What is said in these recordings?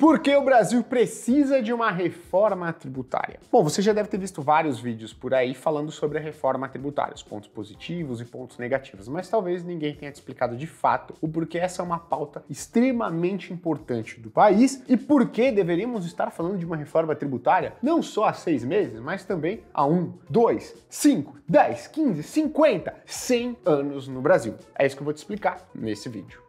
Por que o Brasil precisa de uma reforma tributária? Bom, você já deve ter visto vários vídeos por aí falando sobre a reforma tributária, os pontos positivos e pontos negativos, mas talvez ninguém tenha te explicado de fato o porquê essa é uma pauta extremamente importante do país e por que deveríamos estar falando de uma reforma tributária não só há 6 meses, mas também há 1, 2, 5, 10, 15, 50, 100 anos no Brasil. É isso que eu vou te explicar nesse vídeo.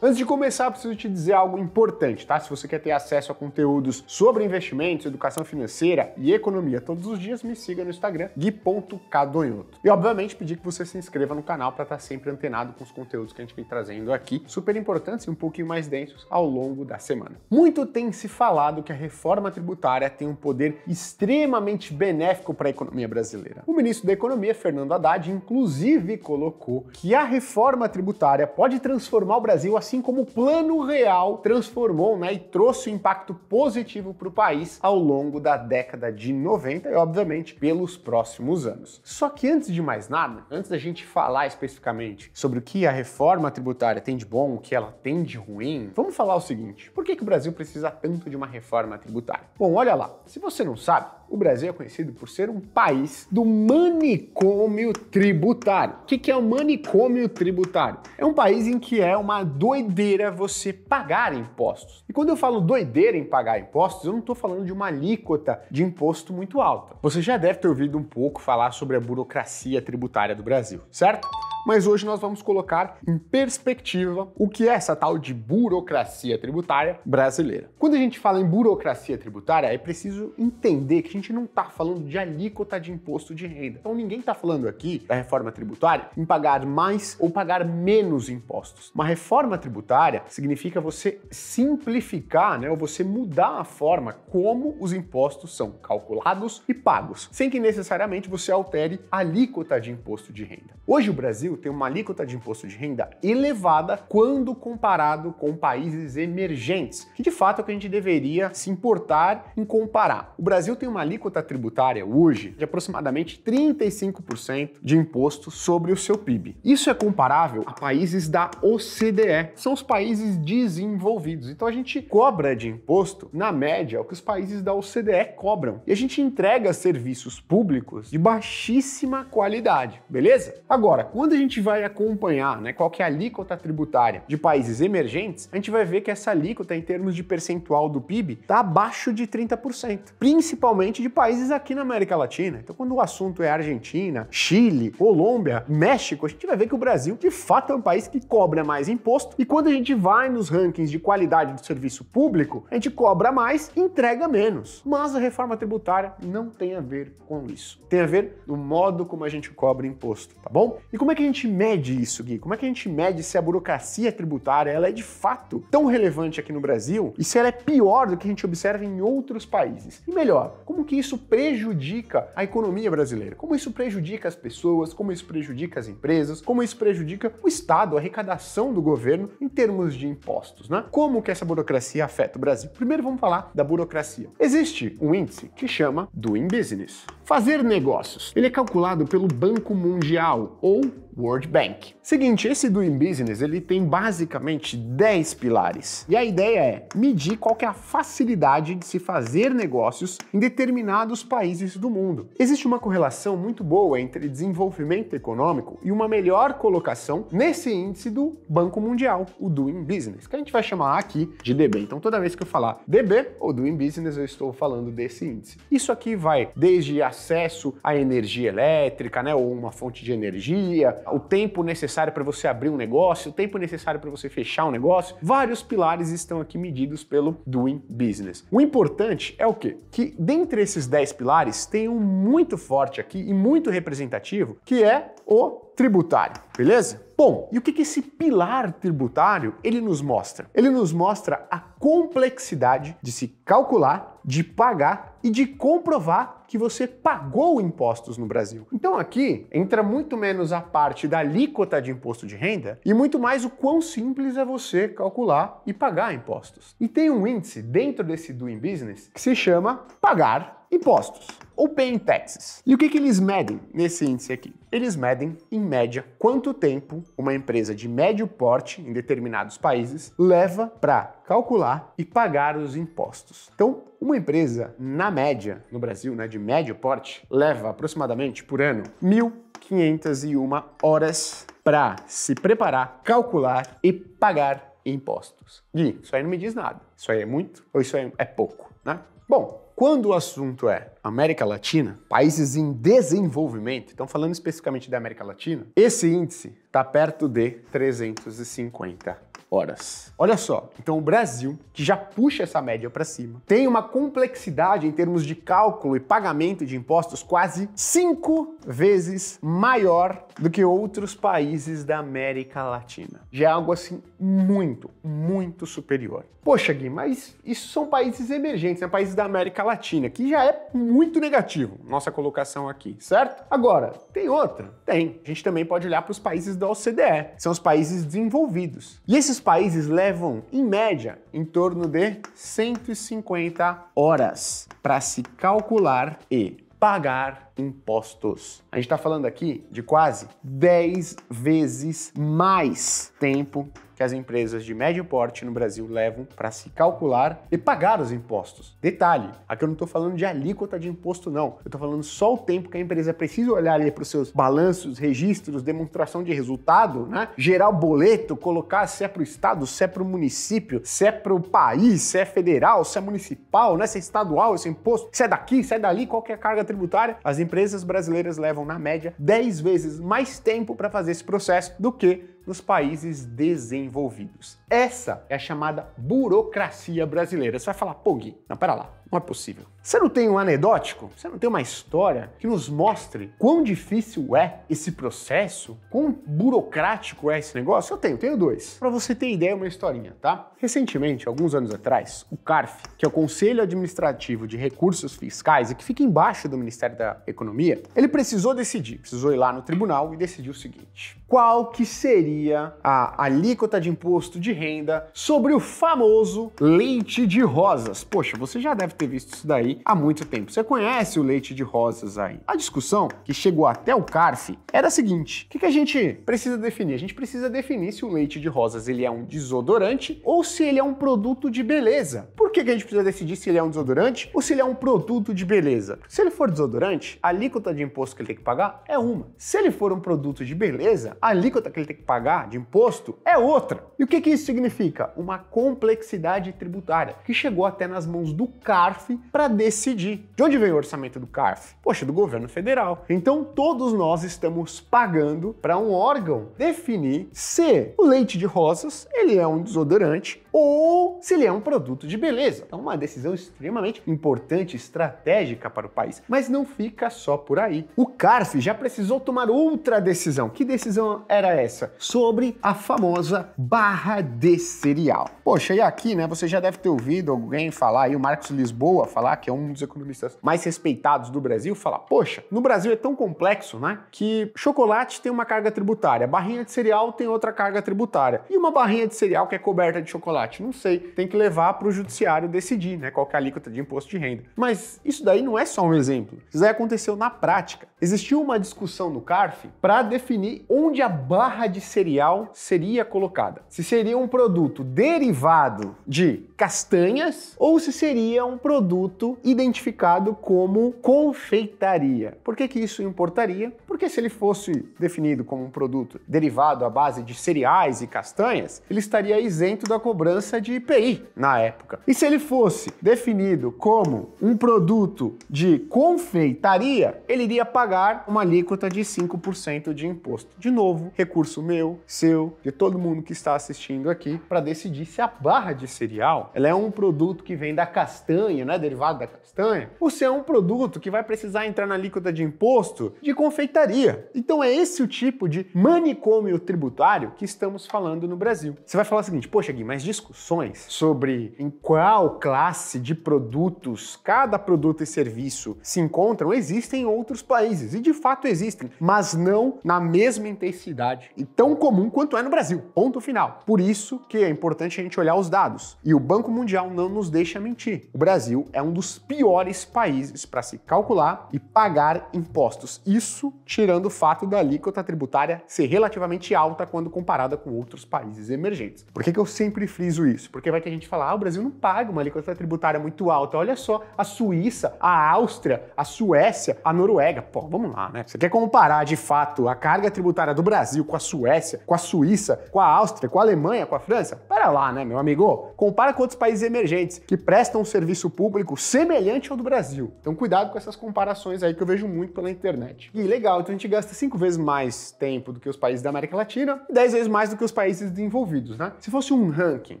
Antes de começar, preciso te dizer algo importante, tá? Se você quer ter acesso a conteúdos sobre investimentos, educação financeira e economia todos os dias, me siga no Instagram, gui.cadonhoto. E, obviamente, pedir que você se inscreva no canal para estar sempre antenado com os conteúdos que a gente vem trazendo aqui, super importantes e um pouquinho mais densos ao longo da semana. Muito tem se falado que a reforma tributária tem um poder extremamente benéfico para a economia brasileira. O ministro da Economia, Fernando Haddad, inclusive colocou que a reforma tributária pode transformar o Brasil assim como o Plano Real transformou, e trouxe um impacto positivo para o país ao longo da década de 90 e, obviamente, pelos próximos anos. Só que antes de mais nada, antes da gente falar especificamente sobre o que a reforma tributária tem de bom, o que ela tem de ruim, vamos falar o seguinte: por que o Brasil precisa tanto de uma reforma tributária? Bom, olha lá, se você não sabe, o Brasil é conhecido por ser um país do manicômio tributário. O que é o manicômio tributário? É um país em que é uma doideira você pagar impostos. E quando eu falo doideira em pagar impostos, eu não estou falando de uma alíquota de imposto muito alta. Você já deve ter ouvido um pouco falar sobre a burocracia tributária do Brasil, certo? Mas hoje nós vamos colocar em perspectiva o que é essa tal de burocracia tributária brasileira. Quando a gente fala em burocracia tributária, é preciso entender que a gente não está falando de alíquota de imposto de renda. Então ninguém está falando aqui da reforma tributária em pagar mais ou pagar menos impostos. Uma reforma tributária significa você simplificar, ou você mudar a forma como os impostos são calculados e pagos, sem que necessariamente você altere a alíquota de imposto de renda. Hoje o Brasil tem uma alíquota de imposto de renda elevada quando comparado com países emergentes, que de fato é o que a gente deveria se importar em comparar. O Brasil tem uma alíquota tributária hoje de aproximadamente 35% de imposto sobre o seu PIB. Isso é comparável a países da OCDE, são os países desenvolvidos. Então a gente cobra de imposto, na média, o que os países da OCDE cobram. E a gente entrega serviços públicos de baixíssima qualidade, beleza? Agora, quando a gente vai acompanhar, qual que é a alíquota tributária de países emergentes, a gente vai ver que essa alíquota, em termos de percentual do PIB, está abaixo de 30%, principalmente de países aqui na América Latina. Então, quando o assunto é Argentina, Chile, Colômbia, México, a gente vai ver que o Brasil, de fato, é um país que cobra mais imposto, e quando a gente vai nos rankings de qualidade do serviço público, a gente cobra mais e entrega menos. Mas a reforma tributária não tem a ver com isso. Tem a ver no modo como a gente cobra imposto, tá bom? E como é que a gente mede isso, Gui? Como é que a gente mede se a burocracia tributária ela é de fato tão relevante aqui no Brasil e se ela é pior do que a gente observa em outros países? E melhor, como que isso prejudica a economia brasileira? Como isso prejudica as pessoas? Como isso prejudica as empresas? Como isso prejudica o Estado, a arrecadação do governo em termos de impostos, Como que essa burocracia afeta o Brasil? Primeiro vamos falar da burocracia. Existe um índice que chama Doing Business. Fazer negócios. Ele é calculado pelo Banco Mundial ou World Bank. Seguinte, esse Doing Business, ele tem basicamente 10 pilares. E a ideia é medir qual que é a facilidade de se fazer negócios em determinados países do mundo. Existe uma correlação muito boa entre desenvolvimento econômico e uma melhor colocação nesse índice do Banco Mundial, o Doing Business, que a gente vai chamar aqui de DB. Então, toda vez que eu falar DB ou Doing Business, eu estou falando desse índice. Isso aqui vai desde acesso à energia elétrica, ou uma fonte de energia, o tempo necessário para você abrir um negócio, o tempo necessário para você fechar um negócio. Vários pilares estão aqui medidos pelo Doing Business. O importante é o quê? Que dentre esses 10 pilares tem um muito forte aqui e muito representativo, que é o tributário, beleza? Bom, e o que esse pilar tributário ele nos mostra? Ele nos mostra a complexidade de se calcular, de pagar e de comprovar que você pagou impostos no Brasil. Então aqui entra muito menos a parte da alíquota de imposto de renda e muito mais o quão simples é você calcular e pagar impostos. E tem um índice dentro desse Doing Business que se chama Pagar impostos, ou paying taxes. E o que eles medem nesse índice aqui? Eles medem, em média, quanto tempo uma empresa de médio porte em determinados países leva para calcular e pagar os impostos. Então, uma empresa, na média, no Brasil, né, de médio porte, leva aproximadamente, por ano, 1.501 horas para se preparar, calcular e pagar impostos. Gui, isso aí não me diz nada. Isso aí é muito ou isso aí é pouco, né? Bom, quando o assunto é América Latina, países em desenvolvimento, então falando especificamente da América Latina, esse índice está perto de 350 horas. Olha só, então o Brasil, que já puxa essa média para cima, tem uma complexidade em termos de cálculo e pagamento de impostos quase 5 vezes maior do que outros países da América Latina. Já é algo assim muito, muito superior. Poxa, Gui, mas isso são países emergentes, né? Países da América Latina, que já é muito negativo, nossa colocação aqui, certo? Agora, tem outra? Tem. A gente também pode olhar para os países da OCDE, que são os países desenvolvidos. E esses países levam, em média, em torno de 150 horas para se calcular e pagar impostos. A gente está falando aqui de quase 10 vezes mais tempo que as empresas de médio porte no Brasil levam para se calcular e pagar os impostos. Detalhe, aqui eu não estou falando de alíquota de imposto não, eu estou falando só o tempo que a empresa precisa olhar ali para os seus balanços, registros, demonstração de resultado, né? Gerar o boleto, colocar se é para o estado, se é para o município, se é para o país, se é federal, se é municipal, né? Se é estadual esse imposto, se é daqui, se é dali, qual que é a carga tributária. As empresas brasileiras levam, na média, 10 vezes mais tempo para fazer esse processo do que nos países desenvolvidos. Essa é a chamada burocracia brasileira. Você vai falar, pô, Gui, não, pera lá, não é possível. Você não tem um anedótico? Você não tem uma história que nos mostre quão difícil é esse processo? Quão burocrático é esse negócio? Eu tenho dois. Para você ter ideia, uma historinha, tá? Recentemente, alguns anos atrás, o CARF, que é o Conselho Administrativo de Recursos Fiscais e que fica embaixo do Ministério da Economia, ele precisou ir lá no tribunal e decidir o seguinte: qual que seria a alíquota de imposto de renda sobre o famoso leite de rosas? Poxa, você já deve ter visto isso daí há muito tempo. Você conhece o leite de rosas aí? A discussão que chegou até o CARF era a seguinte: o que a gente precisa definir? A gente precisa definir se o leite de rosas ele é um desodorante ou se ele é um produto de beleza. Por que a gente precisa decidir se ele é um desodorante ou se ele é um produto de beleza? Se ele for desodorante, a alíquota de imposto que ele tem que pagar é uma. Se ele for um produto de beleza, a alíquota que ele tem que pagar de imposto é outra. E o que isso significa? Uma complexidade tributária que chegou até nas mãos do CARF para decidir. De onde veio o orçamento do CARF? Poxa, do governo federal. Então todos nós estamos pagando para um órgão definir se o leite de rosas ele é um desodorante ou se ele é um produto de beleza. Então uma decisão extremamente importante, estratégica para o país. Mas não fica só por aí. O CARF já precisou tomar outra decisão. Que decisão era essa? Sobre a famosa barra de cereal. Poxa, e aqui, né, você já deve ter ouvido alguém falar aí, o Marcos Lisboa falar, que é um dos economistas mais respeitados do Brasil, falar, poxa, no Brasil é tão complexo, né, que chocolate tem uma carga tributária, barrinha de cereal tem outra carga tributária. E uma barrinha de cereal que é coberta de chocolate? Não sei, tem que levar para o judiciário decidir, né, qual que é a alíquota de imposto de renda. Mas isso daí não é só um exemplo, isso daí aconteceu na prática. Existiu uma discussão no CARF para definir onde a barra de cereal seria colocada. Se seria um produto derivado de castanhas ou se seria um produto identificado como confeitaria. Por que isso importaria? Porque se ele fosse definido como um produto derivado à base de cereais e castanhas, ele estaria isento da cobrança de IPI na época. E se ele fosse definido como um produto de confeitaria, ele iria pagar uma alíquota de 5% de imposto. De novo, recurso meu, seu, de todo mundo que está assistindo aqui, para decidir se a barra de cereal ela é um produto que vem da castanha, né, derivado da castanha, ou se é um produto que vai precisar entrar na alíquota de imposto de confeitaria. Então é esse o tipo de manicômio tributário que estamos falando no Brasil. Você vai falar o seguinte, poxa Gui, mas discussões sobre em qual classe de produtos cada produto e serviço se encontram existem em outros países, e de fato existem, mas não na mesma intensidade e tão comum quanto é no Brasil. Ponto final. Por isso que é importante a gente olhar os dados. E o Banco Mundial não nos deixa mentir. O Brasil Brasil é um dos piores países para se calcular e pagar impostos. Isso tirando o fato da alíquota tributária ser relativamente alta quando comparada com outros países emergentes. Por que eu sempre friso isso? Porque vai ter gente que fala, o Brasil não paga uma alíquota tributária muito alta. Olha só, a Suíça, a Áustria, a Suécia, a Noruega. Pô, vamos lá, né? Você quer comparar de fato a carga tributária do Brasil com a Suécia, com a Suíça, com a Áustria, com a Alemanha, com a França? Pera lá, né, meu amigo? Compara com outros países emergentes que prestam um serviço público semelhante ao do Brasil. Então cuidado com essas comparações aí que eu vejo muito pela internet. E legal, então a gente gasta 5 vezes mais tempo do que os países da América Latina e 10 vezes mais do que os países desenvolvidos, né? Se fosse um ranking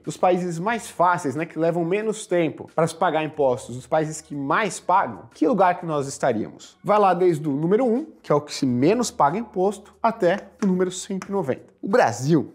dos países mais fáceis, né, que levam menos tempo para se pagar impostos, os países que mais pagam, que lugar que nós estaríamos? Vai lá desde o número 1, que é o que se menos paga imposto, até o número 190. O Brasil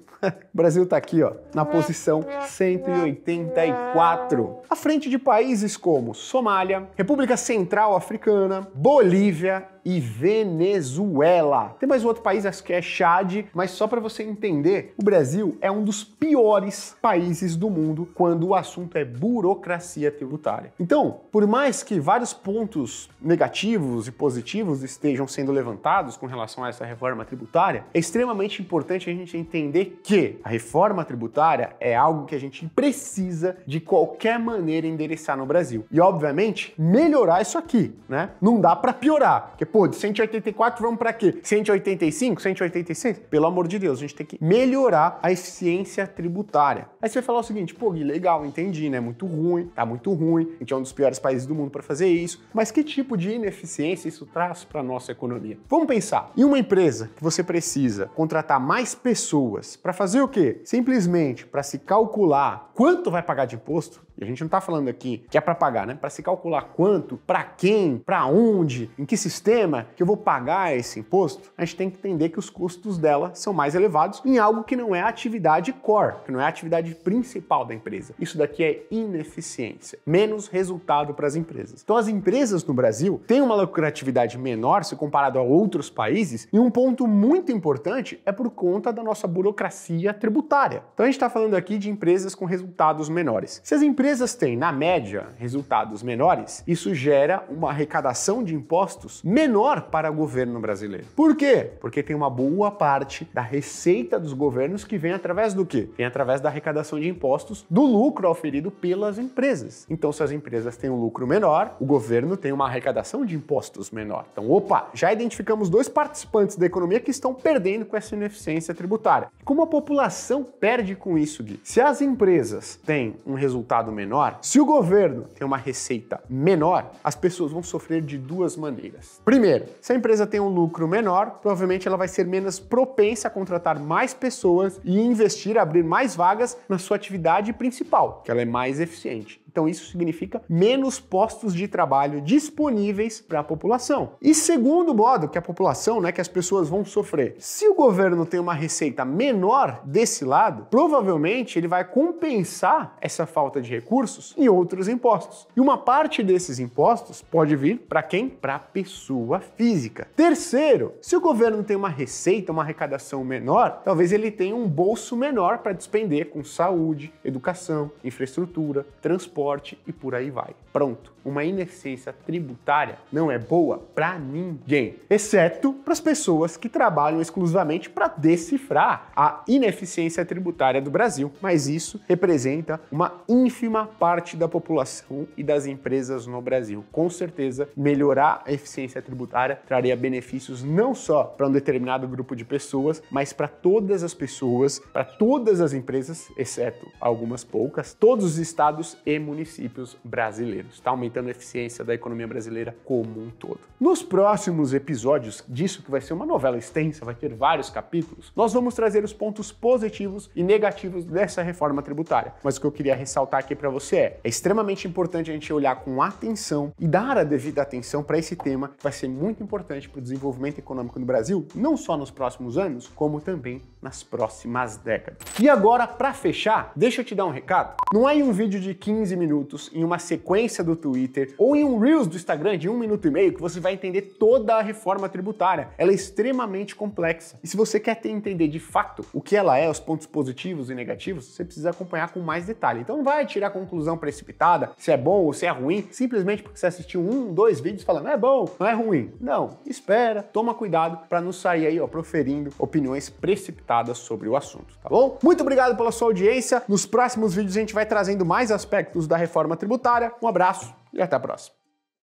tá aqui, ó, na posição 184, à frente de países como Somália, República Central Africana, Bolívia e Venezuela. Tem mais um outro país, acho que é Chad, mas só para você entender, o Brasil é um dos piores países do mundo quando o assunto é burocracia tributária. Então, por mais que vários pontos negativos e positivos estejam sendo levantados com relação a essa reforma tributária, é extremamente importante a gente entender que a reforma tributária é algo que a gente precisa de qualquer maneira endereçar no Brasil. E, obviamente, melhorar isso aqui, né? Não dá para piorar, porque pô, de 184 vamos para quê? 185, 186? Pelo amor de Deus, a gente tem que melhorar a eficiência tributária. Aí você vai falar o seguinte, pô, Gui, legal, entendi, né? Muito ruim, tá muito ruim, a gente é um dos piores países do mundo para fazer isso, mas que tipo de ineficiência isso traz para nossa economia? Vamos pensar, em uma empresa que você precisa contratar mais pessoas para fazer o quê? Simplesmente para se calcular quanto vai pagar de imposto, e a gente não está falando aqui que é para pagar, né? Para se calcular quanto, para quem, para onde, em que sistema que eu vou pagar esse imposto, a gente tem que entender que os custos dela são mais elevados em algo que não é a atividade core, que não é a atividade principal da empresa. Isso daqui é ineficiência, menos resultado para as empresas. Então as empresas no Brasil têm uma lucratividade menor se comparado a outros países, e um ponto muito importante é por conta da nossa burocracia tributária. Então a gente está falando aqui de empresas com resultados menores. Se as empresas têm, na média, resultados menores, isso gera uma arrecadação de impostos menor para o governo brasileiro. Por quê? Porque tem uma boa parte da receita dos governos que vem através do quê? Vem através da arrecadação de impostos do lucro auferido pelas empresas. Então, se as empresas têm um lucro menor, o governo tem uma arrecadação de impostos menor. Então, opa, já identificamos dois participantes da economia que estão perdendo com essa ineficiência tributária. Como a população perde com isso, Gui? Se as empresas têm um resultado menor, se o governo tem uma receita menor, as pessoas vão sofrer de duas maneiras. Primeiro, se a empresa tem um lucro menor, provavelmente ela vai ser menos propensa a contratar mais pessoas e investir, abrir mais vagas na sua atividade principal, que ela é mais eficiente. Então isso significa menos postos de trabalho disponíveis para a população. E segundo modo, que a população, né, que as pessoas vão sofrer. Se o governo tem uma receita menor desse lado, provavelmente ele vai compensar essa falta de recursos em outros impostos. E uma parte desses impostos pode vir para quem? Para a pessoa física. Terceiro, se o governo tem uma receita, uma arrecadação menor, talvez ele tenha um bolso menor para despender com saúde, educação, infraestrutura, transporte e por aí vai. Pronto. Uma ineficiência tributária não é boa para ninguém, exceto para as pessoas que trabalham exclusivamente para decifrar a ineficiência tributária do Brasil. Mas isso representa uma ínfima parte da população e das empresas no Brasil. Com certeza, melhorar a eficiência tributária traria benefícios não só para um determinado grupo de pessoas, mas para todas as pessoas, para todas as empresas, exceto algumas poucas, todos os estados e municípios brasileiros. Está aumentando a eficiência da economia brasileira como um todo. Nos próximos episódios disso, que vai ser uma novela extensa, vai ter vários capítulos, nós vamos trazer os pontos positivos e negativos dessa reforma tributária. Mas o que eu queria ressaltar aqui para você é extremamente importante a gente olhar com atenção e dar a devida atenção para esse tema, que vai ser muito importante para o desenvolvimento econômico no Brasil, não só nos próximos anos, como também nas próximas décadas. E agora, para fechar, deixa eu te dar um recado. Não é em um vídeo de 15 minutos, em uma sequência do Twitter ou em um Reels do Instagram de 1 minuto e meio que você vai entender toda a reforma tributária. Ela é extremamente complexa. E se você quer entender de fato o que ela é, os pontos positivos e negativos, você precisa acompanhar com mais detalhe. Então não vai tirar conclusão precipitada, se é bom ou se é ruim, simplesmente porque você assistiu 1, 2 vídeos falando é bom, não é ruim. Não, espera, toma cuidado para não sair aí, proferindo opiniões precipitadas sobre o assunto, tá bom? Muito obrigado pela sua audiência. Nos próximos vídeos a gente vai trazendo mais aspectos da reforma tributária. Um abraço e até a próxima.